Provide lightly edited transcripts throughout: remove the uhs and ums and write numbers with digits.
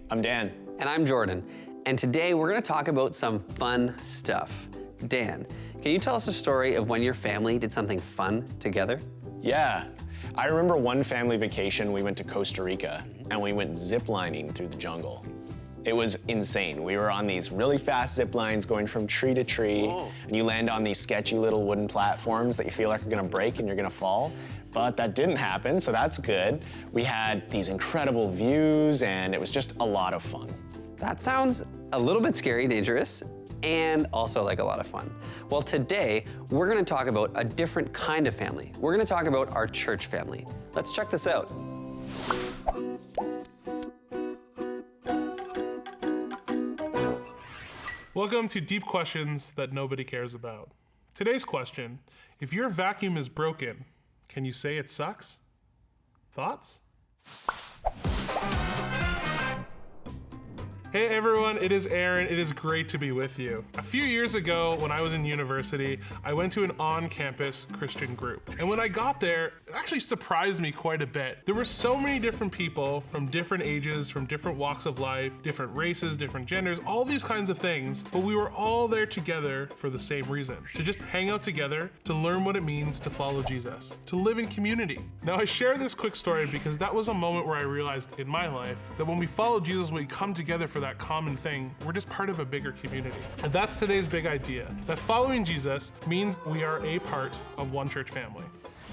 I'm Dan. And I'm Jordan. And today we're going to talk about some fun stuff. Dan, can you tell us a story of when your family did something fun together? Yeah. I remember one family vacation, we went to Costa Rica, and we went ziplining through the jungle. It was insane. We were on these really fast zip lines going from tree to tree, and you land on these sketchy little wooden platforms that you feel like are gonna break and you're gonna fall. But that didn't happen, so that's good. We had these incredible views, and it was just a lot of fun. That sounds a little bit scary, dangerous, and also like a lot of fun. Well, today, we're gonna talk about a different kind of family. We're gonna talk about our church family. Let's check this out. Welcome to Deep Questions That Nobody Cares About. Today's question, if your vacuum is broken, can you say it sucks? Thoughts? Hey everyone, it is Aaron. It is great to be with you. A few years ago, when I was in university, I went to an on-campus Christian group. And when I got there, it actually surprised me quite a bit. There were so many different people from different ages, from different walks of life, different races, different genders, all these kinds of things, but we were all there together for the same reason, to just hang out together, to learn what it means to follow Jesus, to live in community. Now I share this quick story because that was a moment where I realized in my life that when we follow Jesus, when we come together for that common thing, we're just part of a bigger community. And that's today's big idea, that following Jesus means we are a part of one church family.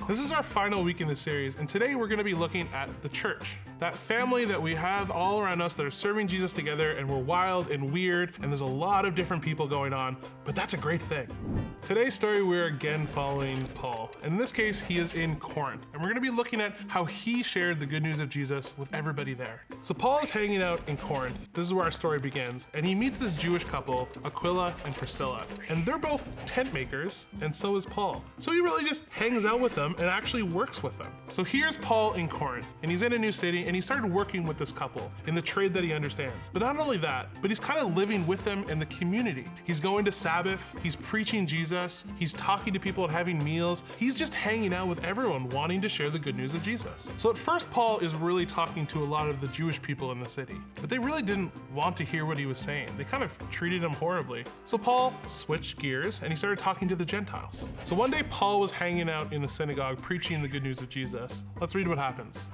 This is our final week in the series, and today we're gonna be looking at the church, that family that we have all around us that are serving Jesus together, and we're wild and weird, and there's a lot of different people going on, but that's a great thing. Today's story, we're again following Paul, and in this case, he is in Corinth, and we're gonna be looking at how he shared the good news of Jesus with everybody there. So Paul is hanging out in Corinth. This is where our story begins, and he meets this Jewish couple, Aquila and Priscilla, and they're both tent makers, and so is Paul. So he really just hangs out with them and actually works with them. So here's Paul in Corinth, and he's in a new city, and he started working with this couple in the trade that he understands. But not only that, but he's kind of living with them in the community. He's going to Sabbath, he's preaching Jesus, he's talking to people and having meals. He's just hanging out with everyone wanting to share the good news of Jesus. So at first, Paul is really talking to a lot of the Jewish people in the city, but they really didn't want to hear what he was saying. They kind of treated him horribly. So Paul switched gears and he started talking to the Gentiles. So one day, Paul was hanging out in the synagogue preaching the good news of Jesus. Let's read what happens.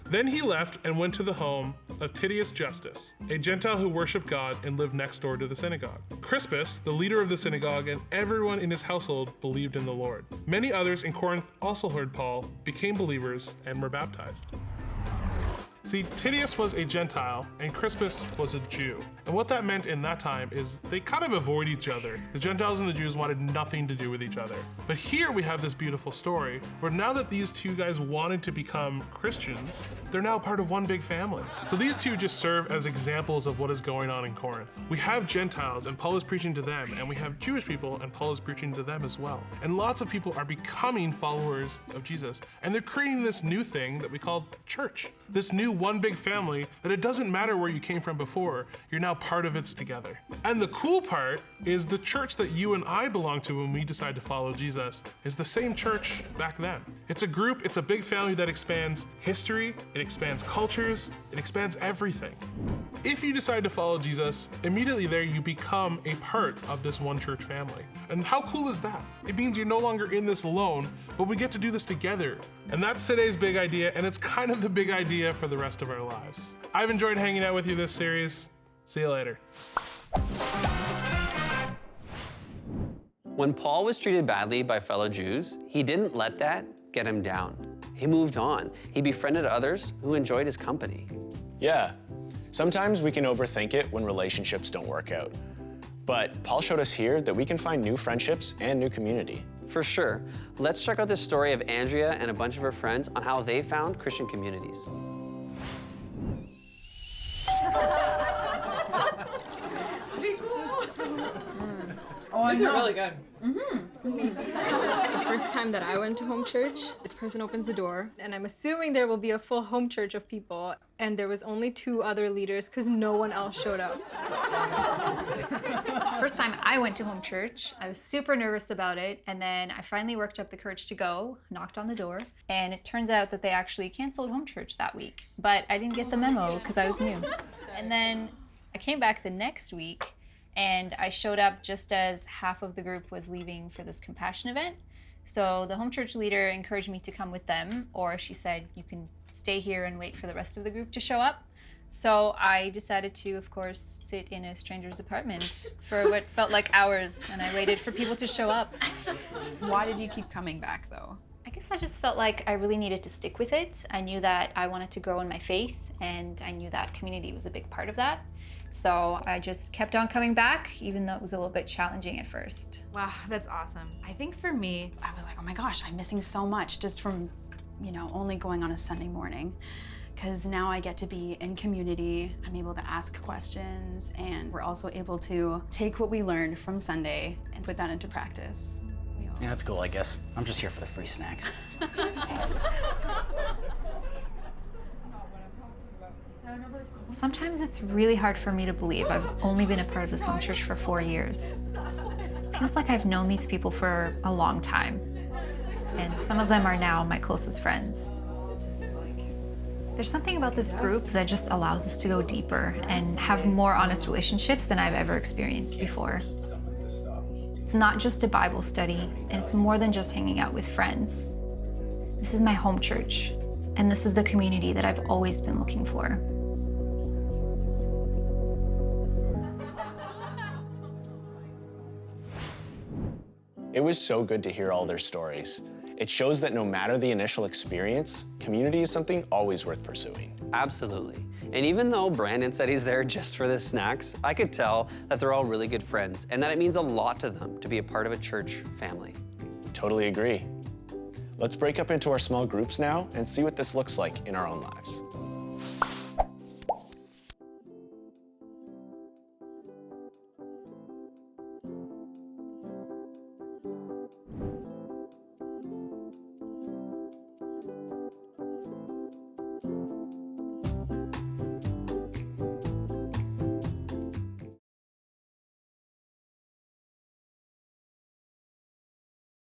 Then he left and went to the home of Titius Justus, a Gentile who worshiped God and lived next door to the synagogue. Crispus, the leader of the synagogue, and everyone in his household believed in the Lord. Many others in Corinth also heard Paul, became believers, and were baptized. See, Titius was a Gentile and Crispus was a Jew. And what that meant in that time is they kind of avoid each other. The Gentiles and the Jews wanted nothing to do with each other. But here we have this beautiful story where now that these two guys wanted to become Christians, they're now part of one big family. So these two just serve as examples of what is going on in Corinth. We have Gentiles and Paul is preaching to them, and we have Jewish people and Paul is preaching to them as well. And lots of people are becoming followers of Jesus. And they're creating this new thing that we call church. This new one big family that it doesn't matter where you came from before, you're now part of it together. And the cool part is the church that you and I belong to when we decide to follow Jesus is the same church back then. It's a group, it's a big family that expands history, it expands cultures, it expands everything. If you decide to follow Jesus, immediately there you become a part of this one church family. And how cool is that? It means you're no longer in this alone, but we get to do this together. And that's today's big idea, and it's kind of the big idea for the rest of our lives. I've enjoyed hanging out with you this series. See you later. When Paul was treated badly by fellow Jews, he didn't let that get him down. He moved on. He befriended others who enjoyed his company. Yeah, sometimes we can overthink it when relationships don't work out. But Paul showed us here that we can find new friendships and new community. For sure. Let's check out this story of Andrea and a bunch of her friends on how they found Christian communities. Oh, these are really good. The first time that I went to home church, this person opens the door, and I'm assuming there will be a full home church of people, and there was only 2 other leaders because no one else showed up. First time I went to home church, I was super nervous about it, and then I finally worked up the courage to go, knocked on the door, and it turns out that they actually canceled home church that week. But I didn't get the memo because I was new. And then I came back the next week, and I showed up just as half of the group was leaving for this compassion event. So the home church leader encouraged me to come with them, or she said, you can stay here and wait for the rest of the group to show up. So I decided to, of course, sit in a stranger's apartment for what felt like hours, and I waited for people to show up. Why did you keep coming back, though? I guess I just felt like I really needed to stick with it. I knew that I wanted to grow in my faith, and I knew that community was a big part of that. So I just kept on coming back, even though it was a little bit challenging at first. Wow, that's awesome. I think for me, I was like, oh my gosh, I'm missing so much just from, only going on a Sunday morning. Because now I get to be in community, I'm able to ask questions, and we're also able to take what we learned from Sunday and put that into practice. Yeah, that's cool, I guess. I'm just here for the free snacks. Sometimes it's really hard for me to believe I've only been a part of this home church for 4 years. It feels like I've known these people for a long time, and some of them are now my closest friends. There's something about this group that just allows us to go deeper and have more honest relationships than I've ever experienced before. It's not just a Bible study, and it's more than just hanging out with friends. This is my home church, and this is the community that I've always been looking for. It was so good to hear all their stories. It shows that no matter the initial experience, community is something always worth pursuing. Absolutely. And even though Brandon said he's there just for the snacks, I could tell that they're all really good friends and that it means a lot to them to be a part of a church family. Totally agree. Let's break up into our small groups now and see what this looks like in our own lives.